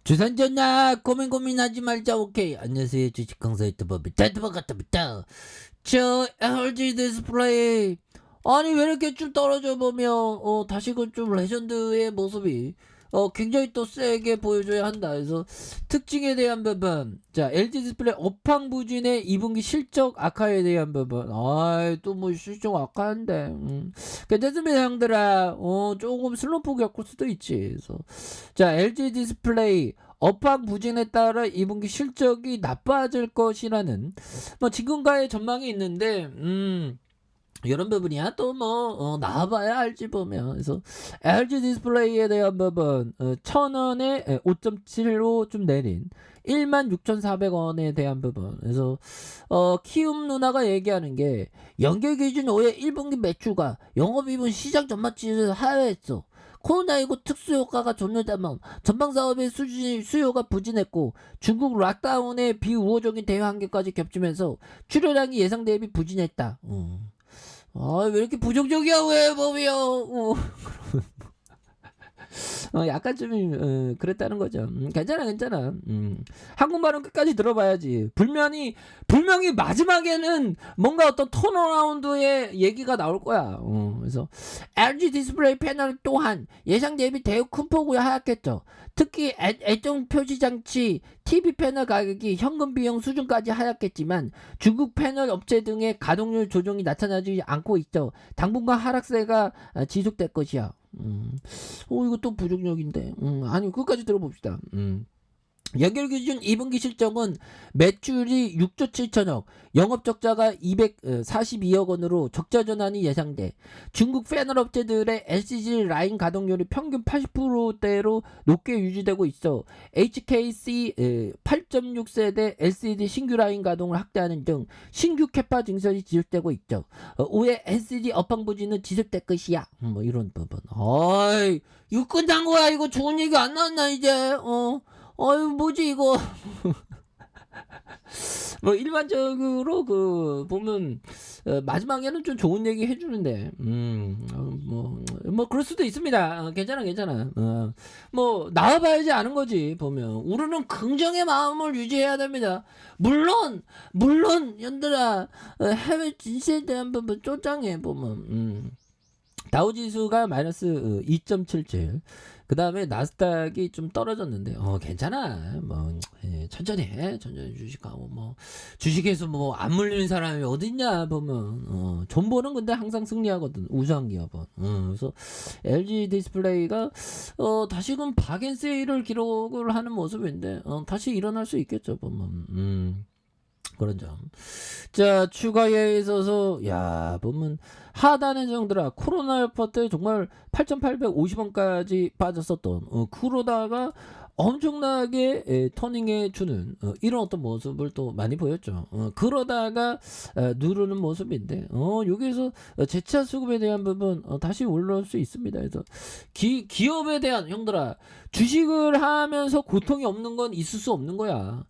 주산전나 고민하지 말자. 오케이. 안녕하세요, 주식 강사 유튜버 미타트버 같다부터. 저 LG 디스플레이 아니 왜 이렇게 좀 떨어져 보면 다시금 좀 레전드의 모습이 굉장히 또 세게 보여줘야 한다. 그래서 특징에 대한 부분, 자 LG 디스플레이 업황부진의 2분기 실적 악화에 대한 부분, 또 뭐 실적 악화한데 괜찮습니다 형들아. 조금 슬럼프 겪을 수도 있지. 그래서 자 LG 디스플레이 업황 부진에 따라 2분기 실적이 나빠질 것이라는 뭐 지금과의 전망이 있는데 이런 부분이야 또 뭐 나와봐야 알지 보면. 그래서 LG 디스플레이에 대한 부분 1,000원에 5.75 좀 내린 16,400원에 대한 부분. 그래서 키움 누나가 얘기하는 게 연결 기준 5회 1분기 매출과 영업이익은 시장 전망치에서 하회했어. 코로나19 특수효과가 존재하면 전방사업의 수요가 부진했고 중국 락다운의 비우호적인 대외 환경까지 겹치면서 출혈량이 예상 대비 부진했다. 왜 이렇게 부정적이야 왜 보면. 약간 좀 그랬다는 거죠. 괜찮아. 한국말은 끝까지 들어봐야지. 분명히 마지막에는 뭔가 어떤 턴어라운드의 얘기가 나올 거야. 그래서 LG 디스플레이 패널 또한 예상 대비 대우 큰 폭으로 하락했죠. 특히 애정 표시 장치 TV 패널 가격이 현금 비용 수준까지 하락했지만 중국 패널 업체 등의 가동률 조정이 나타나지 않고 있죠. 당분간 하락세가 지속될 것이야. 이거 또 부족력인데. 아니, 끝까지 들어봅시다. 연결 기준 2분기 실적은 매출이 6조 7천억, 영업 적자가 242억 원으로 적자 전환이 예상돼. 중국 패널 업체들의 LCD 라인 가동률이 평균 80%대로 높게 유지되고 있어. HKC 8.6세대 LCD 신규 라인 가동을 확대하는 등 신규 캐파 증설이 지속되고 있죠. 올해 LCD 업황 부진은 지속될 것이야. 뭐 이런 부분. 이거 끝난 거야. 이거 좋은 얘기 안 나왔나 이제. 뭐지 이거. 뭐 일반적으로 보면 마지막에는 좀 좋은 얘기 해주는데 뭐 그럴 수도 있습니다. 괜찮아. 뭐 나와봐야지 아는 거지. 보면 우리는 긍정의 마음을 유지해야 됩니다. 물론 연들아, 해외 진실에 대한 부분 쪼짱해 보면 다우지수가 마이너스 2.77. 그 다음에 나스닥이 좀 떨어졌는데 괜찮아. 뭐 천천히 주식하고 뭐 주식에서 뭐 안 물리는 사람이 어딨냐 보면 존버는 근데 항상 승리하거든, 우수한 기업은. 그래서 LG 디스플레이가 다시금 박앤세일을 기록을 하는 모습인데 다시 일어날 수 있겠죠 보면. 그런 점. 자, 추가에 있어서 보면 하단의 정도라 코로나 여파 때 정말 8,850원까지 빠졌었던 그러다가 엄청나게 터닝해 주는 이런 어떤 모습을 또 많이 보였죠. 그러다가 누르는 모습인데 여기서 재차 수급에 대한 부분 다시 올라올 수 있습니다. 그래서 기업에 대한, 형들아, 주식을 하면서 고통이 없는 건 있을 수 없는 거야.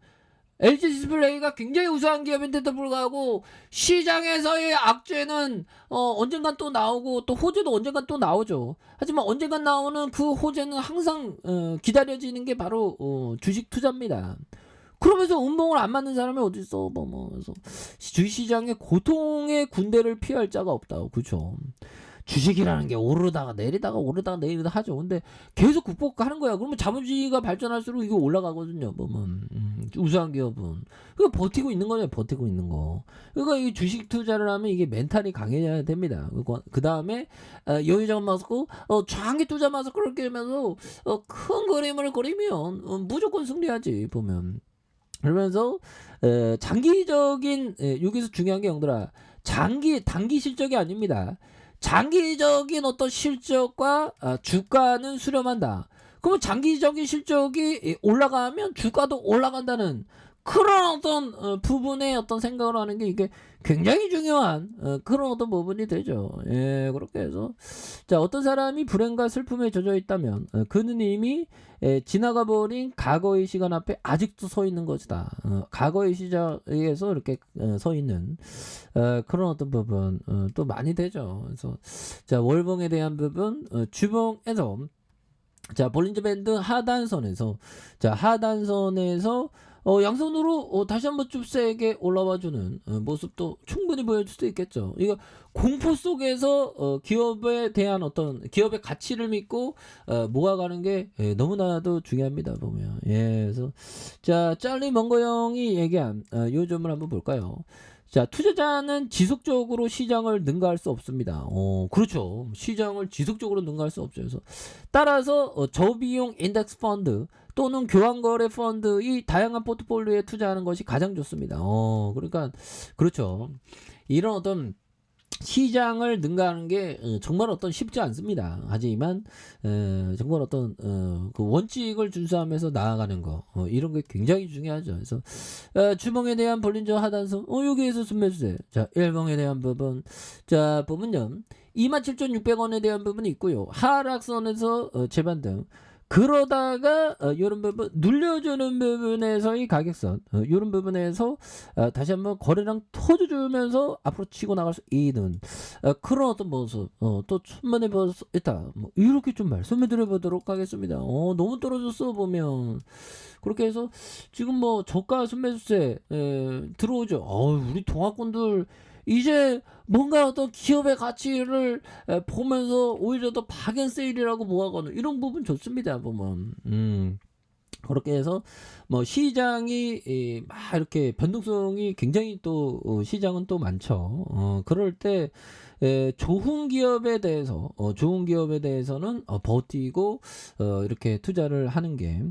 LG 디스플레이가 굉장히 우수한 기업인데도 불구하고 시장에서의 악재는 언젠간 또 나오고, 또 호재도 언젠간 또 나오죠. 하지만 언젠간 나오는 그 호재는 항상 기다려지는 게 바로 주식 투자입니다. 그러면서 운봉을 안 맞는 사람이 어디 있어? 그래서 주식시장의 고통의 군대를 피할 자가 없다. 그렇죠. 주식이라는 게 오르다가 내리다가 하죠. 근데 계속 극복하는 거야. 그러면 자본주의가 발전할수록 이거 올라가거든요. 보면 우수한 기업은 그 버티고 있는 거죠. 버티고 있는 거. 그러니까 이 주식 투자를 하면 이게 멘탈이 강해져야 됩니다. 그 다음에 여유자금 마스크 장기 투자 마스크를 끼면서 큰 그림을 그리면 무조건 승리하지 보면. 그러면서 장기적인, 여기서 중요한 게, 형들아, 단기 실적이 아닙니다. 장기적인 어떤 실적과 주가는 수렴한다. 그러면 장기적인 실적이 올라가면 주가도 올라간다는 그런 어떤 부분의 어떤 생각을 하는 게 이게 굉장히 중요한 그런 어떤 부분이 되죠. 그렇게 해서 자, 어떤 사람이 불행과 슬픔에 젖어 있다면 그는 이미 지나가 버린 과거의 시간 앞에 아직도 서 있는 것이다. 과거의 시작에서 이렇게 서 있는 그런 어떤 부분 또 많이 되죠. 그래서 자, 월봉에 대한 부분, 주봉에서 자, 볼린저 밴드 하단선에서, 자, 하단선에서 양손으로 다시 한번 좀 세게 올라와 주는 모습도 충분히 보여줄 수 있겠죠. 이거 공포 속에서 기업에 대한 어떤 기업의 가치를 믿고 모아가는 게 너무나도 중요합니다. 보면. 예, 그래서 자, 짤리 먼거 형이 얘기한 요 점을 한번 볼까요? 자, 투자자는 지속적으로 시장을 능가할 수 없습니다. 그렇죠. 시장을 지속적으로 능가할 수 없죠. 그래서 따라서 저비용 인덱스 펀드 또는 교환거래 펀드의 다양한 포트폴리오에 투자하는 것이 가장 좋습니다. 그러니까 그렇죠. 이런 어떤 시장을 능가하는 게 정말 어떤 쉽지 않습니다. 하지만 정말 어떤 그 원칙을 준수하면서 나아가는 거 이런 게 굉장히 중요하죠. 그래서 주봉에 대한 볼린저 하단선 여기에서 숨매주세요. 자, 일봉에 대한 부분 자 보면요 27,600원에 대한 부분이 있고요. 하락선에서 재반등 그러다가 이런 부분 눌려주는 부분에서의 가격선 이런 부분에서 다시 한번 거래량 터져주면서 앞으로 치고 나갈 수 있는 그런 어떤 모습 또 천만에 볼 수 있다 뭐 이렇게 좀 말씀해 드려 보도록 하겠습니다. 너무 떨어졌어 보면 그렇게 해서 지금 뭐 저가 순매수세 들어오죠. 우리 동학군들 이제 뭔가 어떤 기업의 가치를 보면서 오히려 더 박앤세일이라고 모아가는 이런 부분 좋습니다. 보면 그렇게 해서 뭐 시장이 막 이렇게 변동성이 굉장히 또 시장은 또 많죠. 그럴 때 좋은 기업에 대해서 좋은 기업에 대해서는 버티고 이렇게 투자를 하는 게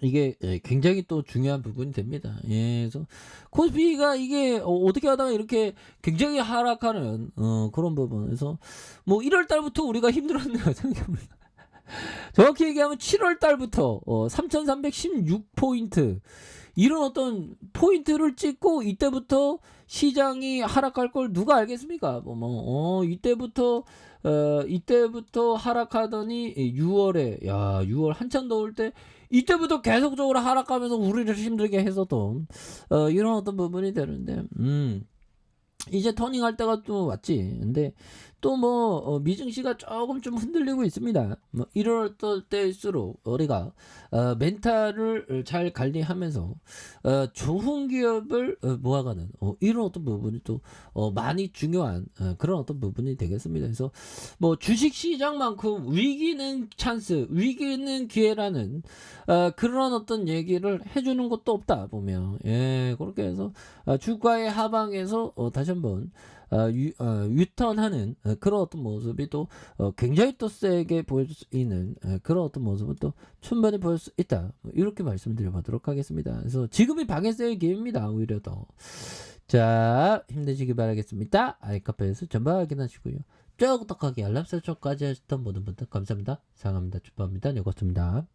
이게 굉장히 또 중요한 부분이 됩니다. 예, 그래서 코스피가 이게 어떻게 하다가 이렇게 굉장히 하락하는 그런 부분. 그래서 뭐 1월 달부터 우리가 힘들었네요. 생각해보니까. 정확히 얘기하면 7월 달부터 3,316포인트 이런 어떤 포인트를 찍고 이때부터 시장이 하락할 걸 누가 알겠습니까? 이때부터 하락하더니 6월에 6월 한참 더울 때 이때부터 계속적으로 하락하면서 우리를 힘들게 했었던 이런 어떤 부분이 되는데 이제 터닝할 때가 또 왔지. 근데 또 뭐 미증시가 조금 좀 흔들리고 있습니다. 뭐 이럴 때일수록 우리가 멘탈을 잘 관리하면서 좋은 기업을 모아가는 이런 어떤 부분이 또 많이 중요한 그런 어떤 부분이 되겠습니다. 그래서 뭐 주식 시장만큼 위기는 찬스, 위기는 기회라는 그런 어떤 얘기를 해주는 것도 없다 보면 예 그렇게 해서 주가의 하방에서 다시 한번 유턴하는 그런 어떤 모습이 또 굉장히 또 세게 보여줄 수 있는 그런 어떤 모습은 또 충분히 보일 수 있다 이렇게 말씀드려보도록 하겠습니다. 그래서 지금이 방해세의 기회입니다. 오히려 더 자 힘내시기 바라겠습니다. 아이카페에서 전방 확인하시고요. 쭉 똑하게 알람 설정까지 하셨던 모든 분들 감사합니다. 사랑합니다. 축복합니다. 여깄습니다.